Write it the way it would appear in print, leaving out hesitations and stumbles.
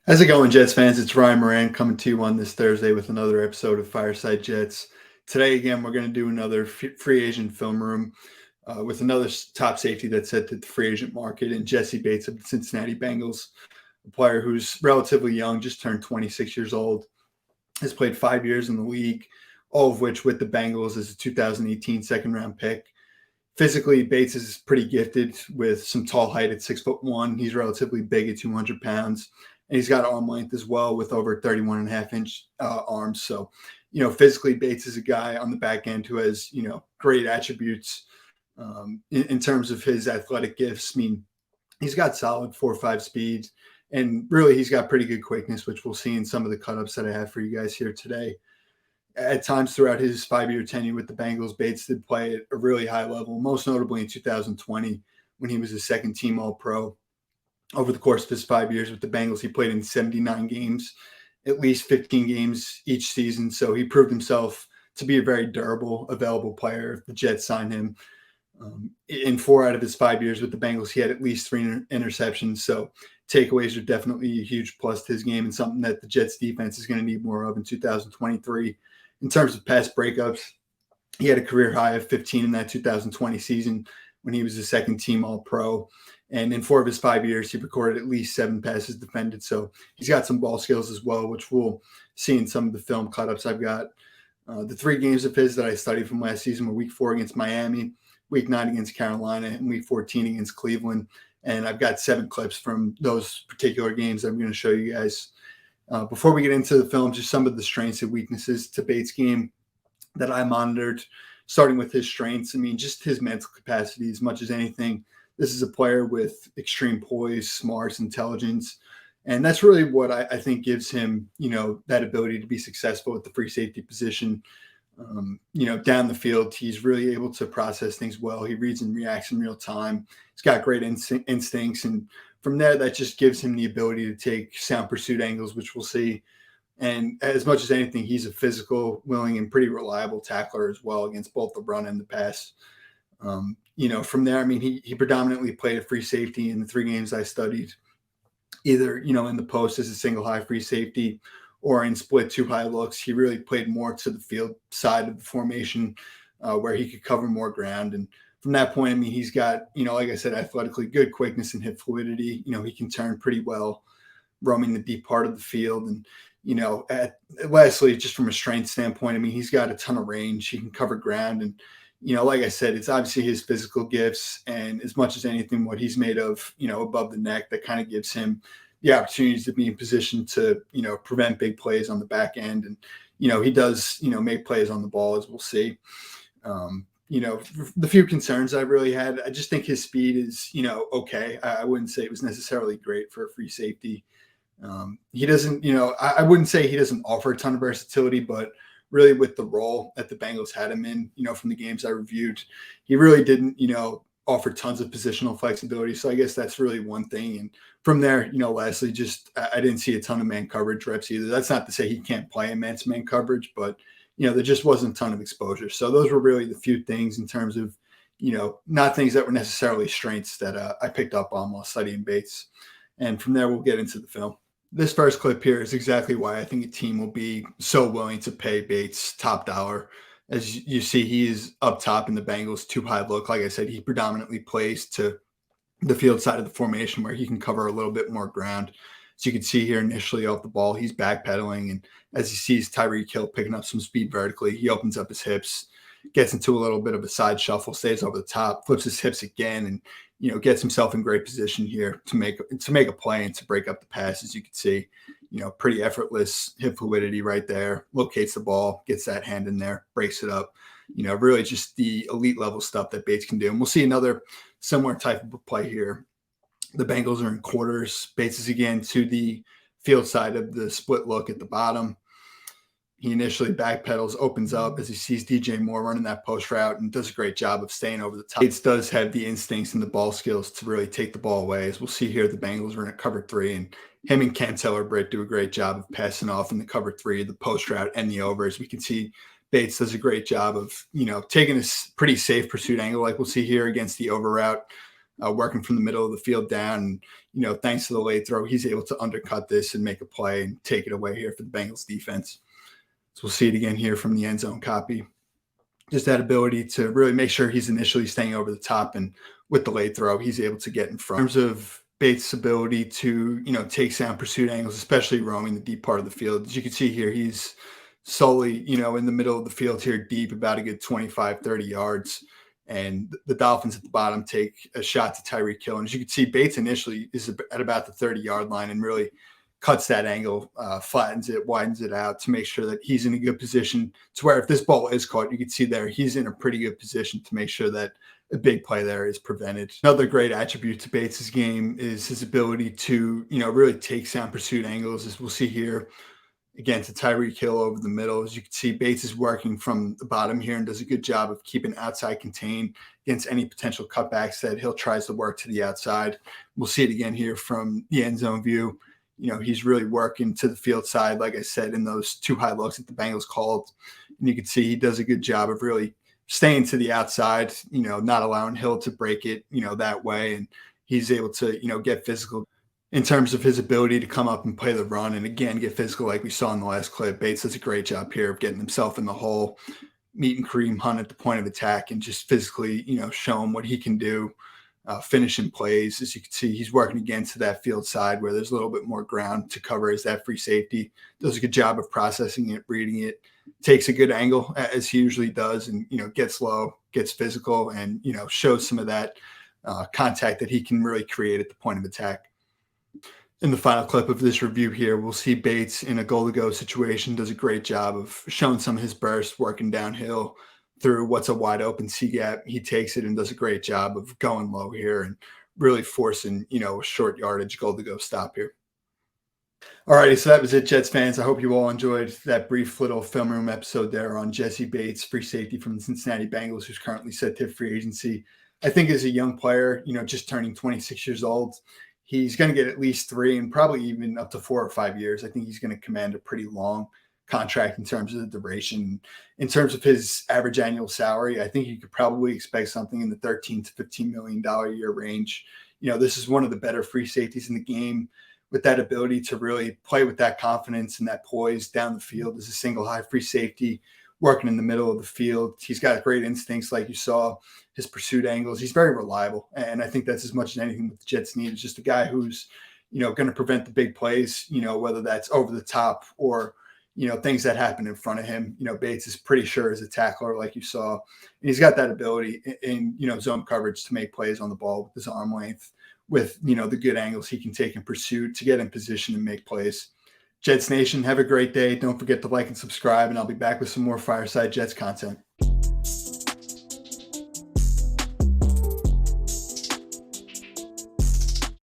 How's it going, Jets fans? It's Ryan Moran coming to you on this Thursday with another episode of Fireside Jets. Today, again, we're going to do another free agent film room with another top safety that's set to the free agent market, and Jessie Bates of the Cincinnati Bengals, a player who's relatively young, just turned 26 years old, has played 5 years in the league, all of which with the Bengals as a 2018 second-round pick. Physically, Bates is pretty gifted with some tall height at 6'1". He's relatively big at 200 pounds. And he's got arm length as well with over 31 and a half inch arms. So, physically, Bates is a guy on the back end who has, great attributes in terms of his athletic gifts. I mean, he's got solid 4.5 speed, and really he's got pretty good quickness, which we'll see in some of the cut-ups that I have for you guys here today. At times throughout his 5-year tenure with the Bengals, Bates did play at a really high level, most notably in 2020 when he was a second-team All-Pro. Over the course of his 5 years with the Bengals, he played in 79 games, at least 15 games each season. So he proved himself to be a very durable, available player. The Jets signed him. In 4 out of his 5 years with the Bengals, he had at least 3 interceptions. So takeaways are definitely a huge plus to his game and something that the Jets defense is going to need more of in 2023. In terms of pass breakups, he had a career high of 15 in that 2020 season when he was a second-team All-Pro. And in 4 of his 5 years, he recorded at least 7 passes defended. So he's got some ball skills as well, which we'll see in some of the film cut-ups I've got. The 3 games of his that I studied from last season were Week 4 against Miami, Week 9 against Carolina, and Week 14 against Cleveland. And I've got 7 clips from those particular games that I'm going to show you guys. Before we get into the film, just some of the strengths and weaknesses to Bates' game that I monitored, starting with his strengths. I mean, just his mental capacity as much as anything. This is a player with extreme poise, smarts, intelligence. And that's really what I think gives him, that ability to be successful at the free safety position. Down the field, he's really able to process things well. He reads and reacts in real time. He's got great instincts. And from there, that just gives him the ability to take sound pursuit angles, which we'll see. And as much as anything, he's a physical, willing, and pretty reliable tackler as well against both the run and the pass. From there, I mean, he predominantly played a free safety in the 3 games I studied, either, in the post as a single high free safety or in split 2 high looks. He really played more to the field side of the formation where he could cover more ground. And from that point, I mean, he's got, like I said, athletically good quickness and hip fluidity. He can turn pretty well roaming the deep part of the field. And, lastly, just from a strength standpoint, I mean, he's got a ton of range. He can cover ground. And, like I said, it's obviously his physical gifts and as much as anything, what he's made of, above the neck that kind of gives him the opportunities to be in position to, prevent big plays on the back end. And, he does, make plays on the ball, as we'll see. The few concerns I really had, I just think his speed is, okay. I wouldn't say it was necessarily great for a free safety. He doesn't, I wouldn't say he doesn't offer a ton of versatility, but really with the role that the Bengals had him in, from the games I reviewed, he really didn't, offer tons of positional flexibility. So I guess that's really one thing. And from there, lastly, just I didn't see a ton of man coverage reps either. That's not to say he can't play immense man coverage, but, there just wasn't a ton of exposure. So those were really the few things in terms of, not things that were necessarily strengths that I picked up on while studying Bates. And from there, we'll get into the film. This first clip here is exactly why I think a team will be so willing to pay Bates top dollar. As you see, he is up top in the Bengals 2 high look. Like I said, he predominantly plays to the field side of the formation where he can cover a little bit more ground. So you can see here initially off the ball, he's backpedaling. And as he sees Tyreek Hill picking up some speed vertically, he opens up his hips, gets into a little bit of a side shuffle, stays over the top, flips his hips again, and gets himself in great position here to make a play and to break up the pass. As you can see, pretty effortless hip fluidity right there, locates the ball, gets that hand in there, breaks it up, really just the elite level stuff that Bates can do. And we'll see another similar type of play here. The Bengals are in quarters. Bates is again to the field side of the split look at the bottom. He initially backpedals, opens up as he sees DJ Moore running that post route and does a great job of staying over the top. Bates does have the instincts and the ball skills to really take the ball away. As we'll see here, the Bengals are in a cover 3, and him and Cantel Britt do a great job of passing off in the cover 3, the post route and the over. As we can see, Bates does a great job of, taking a pretty safe pursuit angle like we'll see here against the over route. working from the middle of the field down. And, thanks to the late throw, he's able to undercut this and make a play and take it away here for the Bengals defense. So we'll see it again here from the end zone copy. Just that ability to really make sure he's initially staying over the top, and with the late throw, he's able to get in front. In terms of Bates' ability to, take sound pursuit angles, especially roaming the deep part of the field. As you can see here, he's solely, in the middle of the field here, deep, about a good 25, 30 yards. And the Dolphins at the bottom take a shot to Tyreek Hill. And as you can see, Bates initially is at about the 30-yard line and really cuts that angle, flattens it, widens it out to make sure that he's in a good position to where if this ball is caught, you can see there, he's in a pretty good position to make sure that a big play there is prevented. Another great attribute to Bates' game is his ability to, really take sound pursuit angles, as we'll see here. Again, to Tyreek Hill over the middle. As you can see, Bates is working from the bottom here and does a good job of keeping outside contained against any potential cutbacks that Hill tries to work to the outside. We'll see it again here from the end zone view. He's really working to the field side, like I said, in those two high looks that the Bengals called. And you can see he does a good job of really staying to the outside, not allowing Hill to break it, that way. And he's able to, get physical in terms of his ability to come up and play the run and, again, get physical like we saw in the last clip. Bates does a great job here of getting himself in the hole, meet and cream hunt at the point of attack, and just physically, show him what he can do, finishing plays. As you can see, he's working again to that field side where there's a little bit more ground to cover as that free safety. Does a good job of processing it, reading it, takes a good angle as he usually does, and, gets low, gets physical, and, shows some of that contact that he can really create at the point of attack. In the final clip of this review here, we'll see Bates in a goal-to-go situation, does a great job of showing some of his burst, working downhill through what's a wide-open C-gap. He takes it and does a great job of going low here and really forcing, a short yardage goal-to-go stop here. All righty, so that was it, Jets fans. I hope you all enjoyed that brief little film room episode there on Jessie Bates, free safety from the Cincinnati Bengals, who's currently set to free agency. I think as a young player, just turning 26 years old, he's going to get at least 3 and probably even up to 4 or 5 years. I think he's going to command a pretty long contract in terms of the duration. In terms of his average annual salary, I think you could probably expect something in the $13 to $15 million a year range. This is one of the better free safeties in the game, with that ability to really play with that confidence and that poise down the field as a single high free safety, working in the middle of the field. He's got great instincts, like you saw, his pursuit angles. He's very reliable. And I think that's as much as anything that the Jets need. Is just a guy who's, going to prevent the big plays, whether that's over the top or, things that happen in front of him. Bates is pretty sure as a tackler, like you saw. And he's got that ability in zone coverage to make plays on the ball with his arm length, with, the good angles he can take in pursuit to get in position and make plays. Jets Nation, have a great day. Don't forget to like and subscribe, and I'll be back with some more Fireside Jets content.